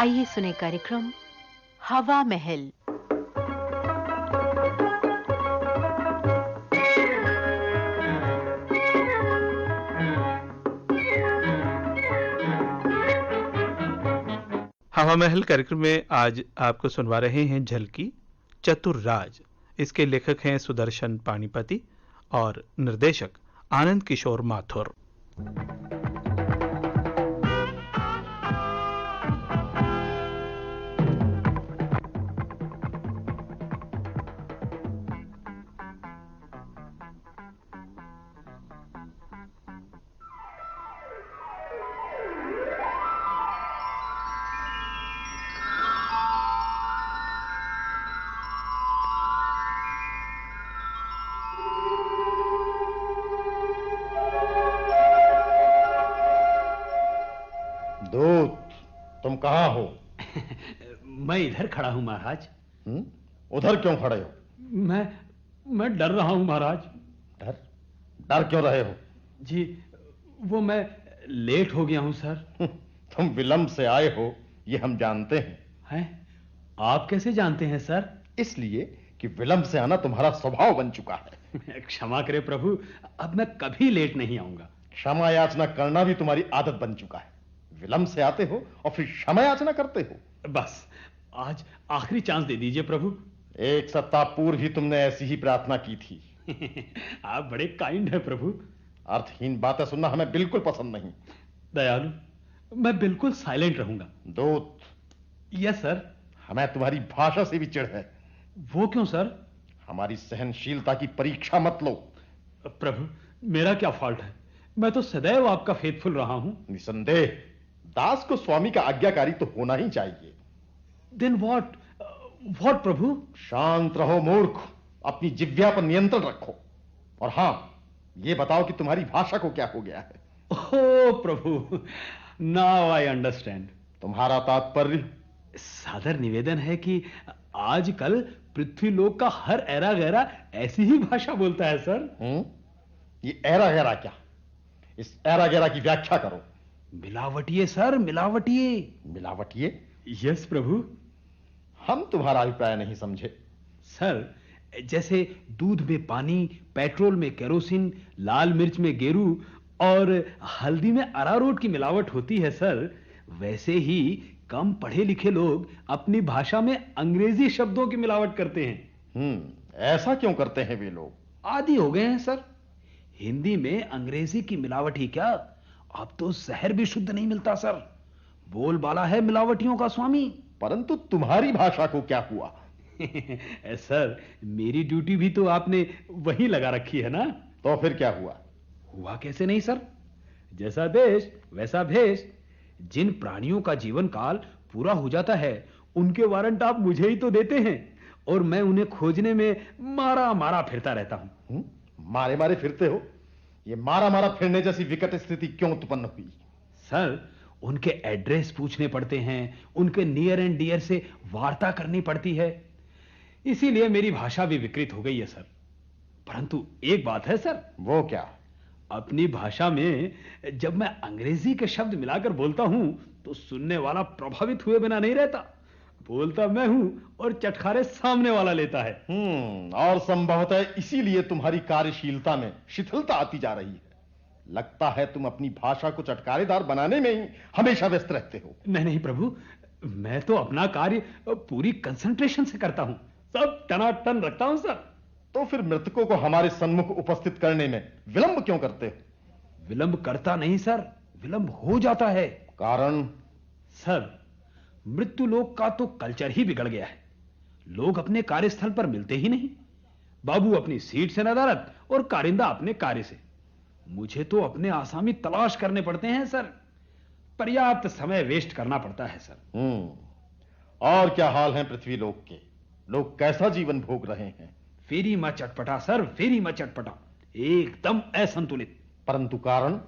आइए सुने कार्यक्रम हवा महल। हवा महल कार्यक्रम में आज आपको सुनवा रहे हैं झलकी चतुर राज। इसके लेखक हैं सुदर्शन पानीपति और निर्देशक आनंद किशोर माथुर। दूत, तुम कहां हो? मैं इधर खड़ा हूं महाराज। उधर क्यों खड़े हो? मैं डर रहा हूं महाराज। डर? डर क्यों रहे हो? जी, वो मैं लेट हो गया हूं सर। तुम विलंब से आए हो ये हम जानते हैं? आप कैसे जानते हैं सर? इसलिए कि विलंब से आना तुम्हारा स्वभाव बन चुका है। क्षमा करें प्रभु, अब मैं कभी लेट नहीं आऊंगा। क्षमा याचना करना भी तुम्हारी आदत बन चुका है। विलंब से आते हो और फिर क्षमा याचना करते हो। बस आज आखिरी चांस दे दीजिए प्रभु। एक सप्ताह पूर्व ही तुमने ऐसी ही प्रार्थना की थी। आप बड़े काइंड हैं प्रभु। अर्थहीन बातें सुनना हमें बिल्कुल पसंद नहीं। दयालु, मैं बिल्कुल साइलेंट रहूंगा। दूत। Yes sir. हमें तुम्हारी भाषा से भी चिढ़ है। वो क्यों सर? हमारी सहनशीलता की परीक्षा मत लो। प्रभु, मेरा क्या फॉल्ट है? मैं तो सदैव आपका फेथफुल रहा हूं। निसंदेह दास को स्वामी का आज्ञाकारी तो होना ही चाहिए। देन व्हाट प्रभु? शांत रहो मूर्ख, अपनी जिह्वा पर नियंत्रण रखो। और हां, ये बताओ कि तुम्हारी भाषा को क्या हो गया है? ओह प्रभु, नाउ आई अंडरस्टैंड। तुम्हारा तात्पर्य? सादर निवेदन है कि आजकल पृथ्वीलोक का हर ऐरा गैरा ऐसी ही भाषा बोलता है सर। ये ऐरा गैरा क्या? इस ऐरा गैरा की व्याख्या करो। मिलावटिये सर, मिलावटिये। मिलावटिये? यस प्रभु। हम तुम्हारा अभिप्राय नहीं समझे। सर, जैसे दूध में पानी, पेट्रोल में केरोसिन, लाल मिर्च में गेरू और हल्दी में अरारोट की मिलावट होती है सर, वैसे ही कम पढ़े लिखे लोग अपनी भाषा में अंग्रेजी शब्दों की मिलावट करते हैं। ऐसा क्यों करते हैं वे लोग? आदी हो गए हैं सर। हिंदी में अंग्रेजी की मिलावट ही क्या, अब तो शहर भी शुद्ध नहीं मिलता सर। बोलबाला है मिलावटियों का स्वामी। परंतु तुम्हारी भाषा को क्या हुआ? सर, मेरी ड्यूटी भी तो आपने वही लगा रखी है ना। तो फिर क्या हुआ? हुआ कैसे नहीं सर? जैसा देश वैसा भेष। जिन प्राणियों का जीवन काल पूरा हो जाता है उनके वारंट आप मुझे ही तो देते हैं और मैं उन्हें खोजने में मारा मारा फिरता रहता हूं। मारे मारे फिरते हो? ये मारा मारा फिरने जैसी विकट स्थिति क्यों उत्पन्न हुई? सर, उनके एड्रेस पूछने पड़ते हैं, उनके नियर एंड डियर से वार्ता करनी पड़ती है, इसीलिए मेरी भाषा भी विकृत हो गई है सर। परंतु एक बात है सर। वो क्या? अपनी भाषा में जब मैं अंग्रेजी के शब्द मिलाकर बोलता हूं तो सुनने वाला प्रभावित हुए बिना नहीं रहता। बोलता मैं हूं और चटखारे सामने वाला लेता है। और संभवतः इसीलिए तुम्हारी कार्यशीलता में शिथिलता आती जा रही है। लगता है तुम अपनी भाषा को चटकारेदार बनाने में ही हमेशा व्यस्त रहते हो। नहीं प्रभु, मैं तो अपना कार्य पूरी कंसंट्रेशन से करता हूं, सब टनाटन रखता हूं सर। तो फिर मृतकों को हमारे सम्मुख उपस्थित करने में विलंब क्यों करते हो? विलंब करता नहीं सर, विलंब हो जाता है। कारण? सर, मृत्यु लोक का तो कल्चर ही बिगड़ गया है। लोग अपने कार्यस्थल पर मिलते ही नहीं। बाबू अपनी सीट से नदारद और कारिंदा अपने कार्य से। मुझे तो अपने आसामी तलाश करने पड़ते हैं सर। पर्याप्त समय वेस्ट करना पड़ता है सर। और क्या हाल है पृथ्वी लोक के? लोग कैसा जीवन भोग रहे हैं? फेरी में चटपटा सर, फेरी में चटपटा, एकदम असंतुलित। परंतु कारण?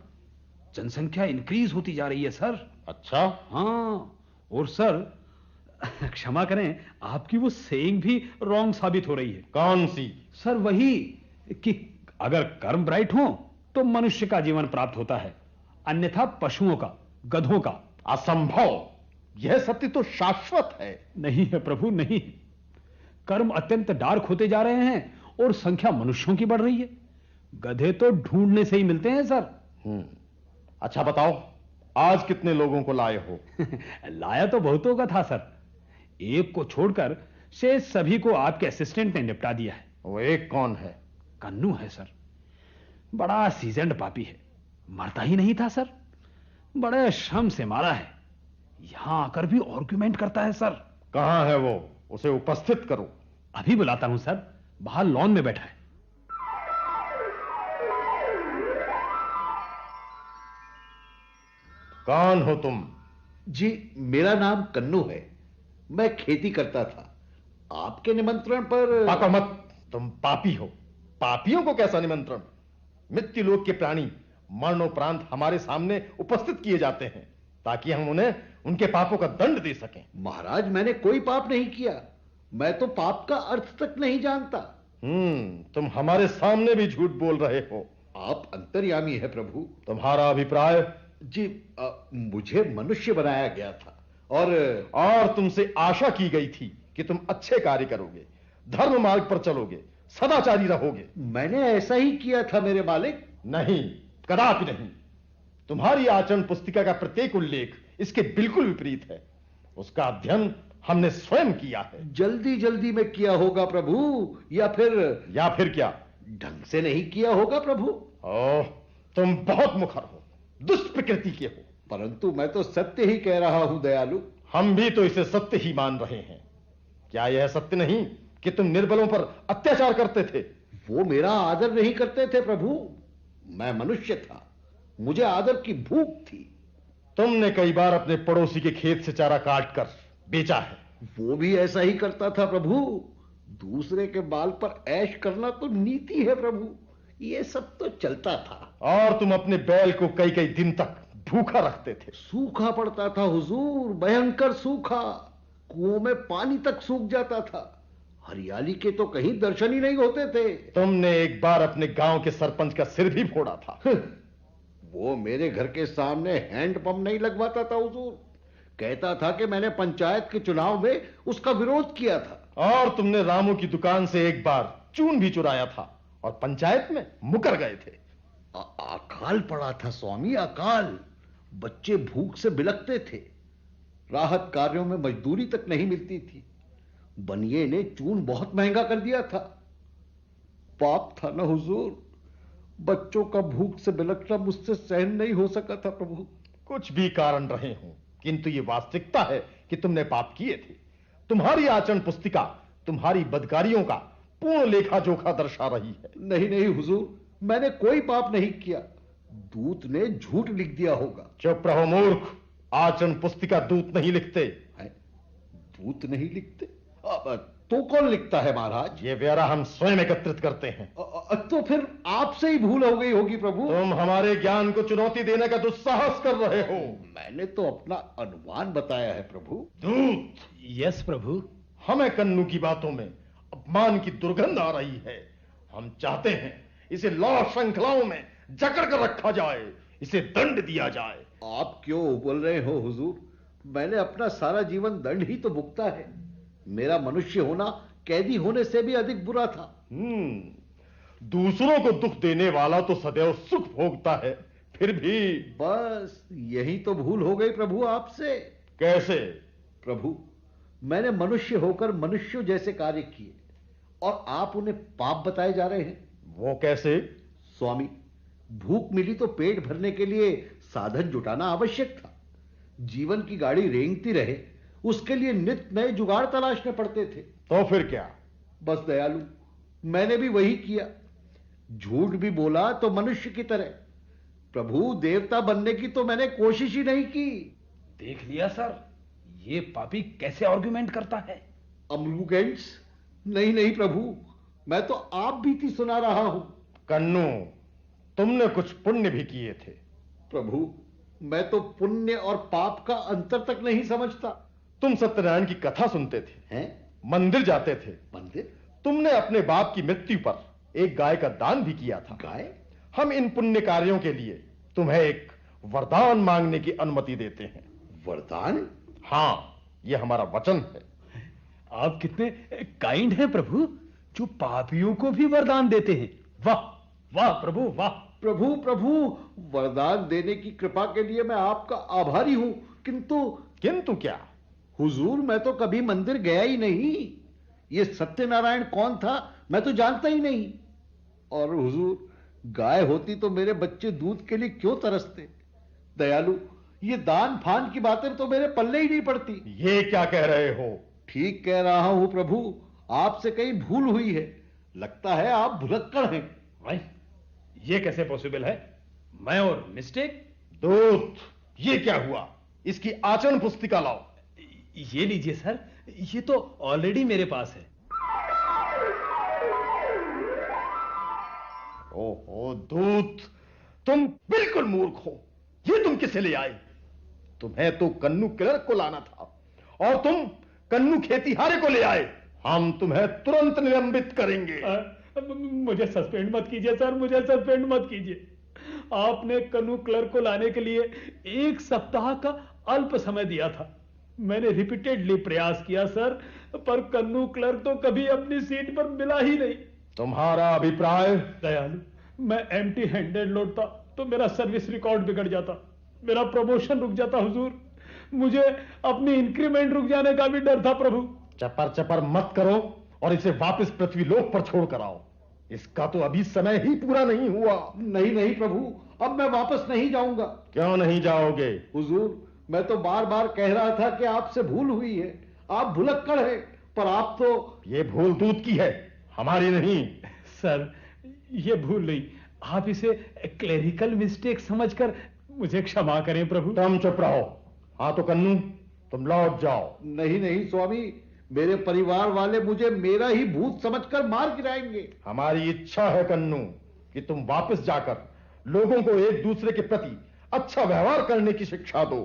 जनसंख्या इंक्रीज होती जा रही है सर। अच्छा? हाँ, और सर क्षमा करें, आपकी वो सेइंग भी रॉन्ग साबित हो रही है। कौन सी? सर वही कि अगर कर्म ब्राइट हो तो मनुष्य का जीवन प्राप्त होता है, अन्यथा पशुओं का, गधों का। असंभव। यह सत्य तो शाश्वत है। नहीं है प्रभु, नहीं है। कर्म अत्यंत डार्क होते जा रहे हैं और संख्या मनुष्यों की बढ़ रही है। गधे तो ढूंढने से ही मिलते हैं सर। अच्छा बताओ, आज कितने लोगों को लाए हो? लाया तो बहुतों का था सर। एक को छोड़कर शेष सभी को आपके असिस्टेंट ने निपटा दिया है। वो एक कौन है? कन्नू है सर। बड़ा सीजन्ड पापी है, मरता ही नहीं था सर। बड़े श्रम से मारा है। यहां आकर भी आर्गुमेंट करता है सर। कहां है वो? उसे उपस्थित करो। अभी बुलाता हूं सर, बाहर लॉन में बैठा है। कौन हो तुम? जी, मेरा नाम कन्नू है। मैं खेती करता था। आपके निमंत्रण पर। पाको मत, तुम पापी हो। पापियों को कैसा निमंत्रण? मृत्युलोक के प्राणी मरणोपरांत हमारे सामने उपस्थित किए जाते हैं ताकि हम उन्हें उनके पापों का दंड दे सकें। महाराज, मैंने कोई पाप नहीं किया। मैं तो पाप का अर्थ तक नहीं जानता। तुम हमारे सामने भी झूठ बोल रहे हो। आप अंतर्यामी है प्रभु। तुम्हारा अभिप्राय? जी, मुझे मनुष्य बनाया गया था और तुमसे आशा की गई थी कि तुम अच्छे कार्य करोगे, धर्म मार्ग पर चलोगे, सदाचारी रहोगे। मैंने ऐसा ही किया था मेरे मालिक। नहीं, कदापि नहीं। तुम्हारी आचरण पुस्तिका का प्रत्येक उल्लेख इसके बिल्कुल विपरीत है। उसका अध्ययन हमने स्वयं किया है। जल्दी जल्दी में किया होगा प्रभु, या फिर क्या? ढंग से नहीं किया होगा प्रभु। ओह, तुम बहुत मुखर हो, दुष्ट प्रकृति के हो। परंतु मैं तो सत्य ही कह रहा हूं दयालु। हम भी तो इसे सत्य ही मान रहे हैं। क्या यह सत्य नहीं कि तुम निर्बलों पर अत्याचार करते थे? वो मेरा आदर नहीं करते थे प्रभु। मैं मनुष्य था, मुझे आदर की भूख थी। तुमने कई बार अपने पड़ोसी के खेत से चारा काट कर बेचा है। वो भी ऐसा ही करता था प्रभु। दूसरे के बाल पर ऐश करना तो नीति है प्रभु। ये सब तो चलता था। और तुम अपने बैल को कई कई दिन तक भूखा रखते थे। सूखा पड़ता था हुजूर, भयंकर सूखा। कुओं में पानी तक सूख जाता था। हरियाली के तो कहीं दर्शन ही नहीं होते थे। तुमने एक बार अपने गांव के सरपंच का सिर भी फोड़ा था। वो मेरे घर के सामने हैंडपंप नहीं लगवाता था हुजूर। कहता था कि मैंने पंचायत के चुनाव में उसका विरोध किया था। और तुमने रामू की दुकान से एक बार चून भी चुराया था और पंचायत में मुकर गए थे। अकाल पड़ा था स्वामी, अकाल। बच्चे भूख से बिलखते थे। राहत कार्यों में मजदूरी तक नहीं मिलती थी। बनिए ने चून बहुत महंगा कर दिया था। पाप था ना हुजूर। बच्चों का भूख से बिलखना मुझसे सहन नहीं हो सका था प्रभु। कुछ भी कारण रहे हों, किंतु ये वास्तविकता है कि तुमने पाप किए थे। तुम्हारी आचरण पुस्तिका तुम्हारी बदकारियों का पूर्ण लेखा जोखा दर्शा रही है। नहीं नहीं हुजूर, मैंने कोई पाप नहीं किया। दूत ने झूठ लिख दिया होगा। चुप रहो मूर्ख। आचरण पुस्तिका दूत नहीं लिखते। दूत नहीं लिखते? तो कौन लिखता है महाराज? ये ब्यौरा हम स्वयं एकत्रित करते हैं। तो फिर आपसे ही भूल हो गई होगी प्रभु। तुम हमारे ज्ञान को चुनौती देने का दुस्साहस कर रहे हो। मैंने तो अपना अनुमान बताया है प्रभु। दूत? यस प्रभु। हमें कन्नू की बातों में अपमान की दुर्गंध आ रही है। हम चाहते हैं इसे लौ श्रृंखलाओं में जकड़ कर रखा जाए, इसे दंड दिया जाए। आप क्यों उबल रहे हो हुजूर? मैंने अपना सारा जीवन दंड ही तो भुगता है। मेरा मनुष्य होना कैदी होने से भी अधिक बुरा था। दूसरों को दुख देने वाला तो सदैव सुख भोगता है, फिर भी। बस यही तो भूल हो गई प्रभु आपसे। कैसे? प्रभु, मैंने मनुष्य होकर मनुष्यों जैसे कार्य किए और आप उन्हें पाप बताए जा रहे हैं। वो कैसे? स्वामी, भूख मिली तो पेट भरने के लिए साधन जुटाना आवश्यक था। जीवन की गाड़ी रेंगती रहे, उसके लिए नित्य नए जुगाड़ तलाशने पड़ते थे। तो फिर क्या? बस दयालु, मैंने भी वही किया। झूठ भी बोला तो मनुष्य की तरह। प्रभु, देवता बनने की तो मैंने कोशिश ही नहीं की। देख लिया सर, ये पापी कैसे आर्गुमेंट करता है। अमलुगेंट्स? नहीं नहीं प्रभु, मैं तो आप बीती सुना रहा हूं। कन्नू, तुमने कुछ पुण्य भी किए थे। प्रभु, मैं तो पुण्य और पाप का अंतर तक नहीं समझता। तुम सत्यनारायण की कथा सुनते थे, हैं? मंदिर जाते थे। मंदिर? तुमने अपने बाप की मृत्यु पर एक गाय का दान भी किया था। गाय? हम इन पुण्य कार्यों के लिए तुम्हें एक वरदान मांगने की अनुमति देते हैं। वरदान? हां, यह हमारा वचन है। आप कितने काइंड हैं प्रभु, जो पापियों को भी वरदान देते हैं। वाह वाह प्रभु वाह। प्रभु प्रभु, वरदान देने की कृपा के लिए मैं आपका आभारी हूं, किंतु क्या? हुजूर, मैं तो कभी मंदिर गया ही नहीं। ये सत्यनारायण कौन था मैं तो जानता ही नहीं। और हुजूर, गाय होती तो मेरे बच्चे दूध के लिए क्यों तरसते। दयालु, ये दान फान की बातें तो मेरे पल्ले ही नहीं पड़ती। ये क्या कह रहे हो? ठीक कह रहा हूं प्रभु, आपसे कहीं भूल हुई है। लगता है आप भुलक्कड़ हैं। भाई, ये कैसे पॉसिबल है? मैं और मिस्टेक? दूत, ये क्या हुआ? इसकी आचरण पुस्तिका लाओ। ये लीजिए सर, ये तो ऑलरेडी मेरे पास है। ओहो दूत, तुम बिल्कुल मूर्ख हो। ये तुम किसे ले आए? तुम्हें तो कन्नू क्लर्क को लाना था, और तुम कन्नू खेतीहारे को ले आए। हम तुम्हें तुरंत निलंबित करेंगे। मुझे सस्पेंड मत कीजिए सर, मुझे सस्पेंड मत कीजिए। आपने कन्नू क्लर्क को लाने के लिए 1 सप्ताह का अल्प समय दिया था। मैंने रिपीटेडली प्रयास किया सर, पर कन्नू क्लर्क तो कभी अपनी सीट पर मिला ही नहीं। तुम्हारा अभिप्राय? दयालु, मैं एम्प्टी हैंडेड लौटता तो मेरा सर्विस रिकॉर्ड बिगड़ जाता, मेरा प्रमोशन रुक जाता हुजूर। मुझे अपनी इंक्रीमेंट रुक जाने का भी डर था प्रभु। चपर चपर मत करो और इसे वापस पृथ्वीलोक पर छोड़ कर आओ। इसका तो अभी समय ही पूरा नहीं हुआ। नहीं नहीं प्रभु, अब मैं वापस नहीं जाऊंगा। क्यों नहीं जाओगे? हुजूर, मैं तो बार बार कह रहा था कि आपसे भूल हुई है, आप भुलक्कड़ हैं, पर आप तो। ये भूल दूत की है, हमारी नहीं। सर, ये भूल नहीं, आप इसे क्लेरिकल मिस्टेक समझकर मुझे क्षमा करें प्रभु। तुम चुप रहो। हाँ तो कन्नू, तुम लौट जाओ। नहीं नहीं स्वामी, मेरे परिवार वाले मुझे मेरा ही भूत समझकर मार गिराएंगे। हमारी इच्छा है कन्नू कि तुम वापस जाकर लोगों को एक दूसरे के प्रति अच्छा व्यवहार करने की शिक्षा दो।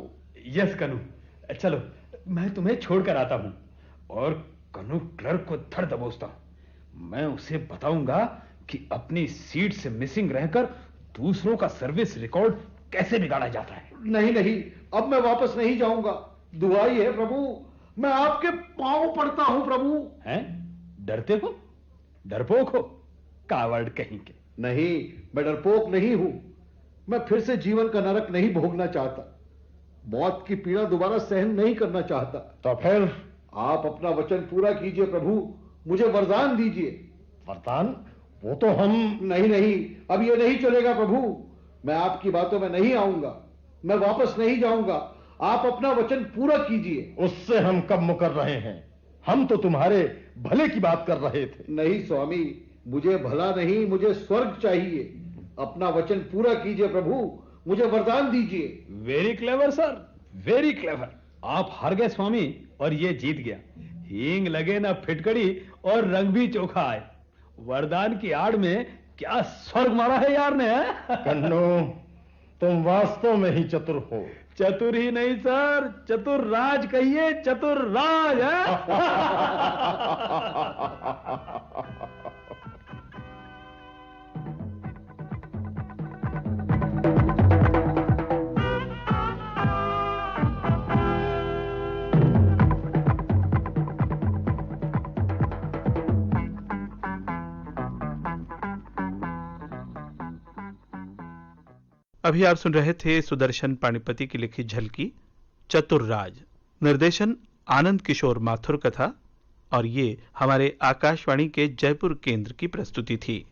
यस कन्नू, चलो मैं तुम्हें छोड़कर आता हूं और कन्नू क्लर्क को धड़ दबोचता हूं। मैं उसे बताऊंगा कि अपनी सीट से मिसिंग रहकर दूसरों का सर्विस रिकॉर्ड कैसे बिगाड़ा जाता है। नहीं नहीं, अब मैं वापस नहीं जाऊंगा। दुआई है प्रभु, मैं आपके पांव पड़ता हूं प्रभु। हैं? डरते हो? डरपोक हो? कावर्ड कहीं के। नहीं, मैं डरपोक नहीं हूं। मैं फिर से जीवन का नरक नहीं भोगना चाहता, मौत की पीड़ा दोबारा सहन नहीं करना चाहता। तो फिर? आप अपना वचन पूरा कीजिए प्रभु, मुझे वरदान दीजिए। वरदान? वो तो हम। नहीं नहीं, अब ये नहीं चलेगा प्रभु, मैं आपकी बातों में नहीं आऊंगा, मैं वापस नहीं जाऊंगा। आप अपना वचन पूरा कीजिए। उससे हम कब मुकर रहे हैं? हम तो तुम्हारे भले की बात कर रहे थे। नहीं स्वामी, मुझे भला नहीं, मुझे स्वर्ग चाहिए। अपना वचन पूरा कीजिए प्रभु, मुझे वरदान दीजिए। Very clever sir, very clever. आप हार गए स्वामी और ये जीत गया। हींग लगे ना फिटकड़ी और रंग भी चोखा आए। वरदान की आड़ में क्या स्वर्ग मारा है यार ने। कन्नू, तुम वास्तव में ही चतुर हो। चतुर ही नहीं सर, चतुर राज कहिए, चतुर राज है। अभी आप सुन रहे थे सुदर्शन पाणिपति की लिखी झलकी चतुर राज। निर्देशन आनंद किशोर माथुर का था और ये हमारे आकाशवाणी के जयपुर केंद्र की प्रस्तुति थी।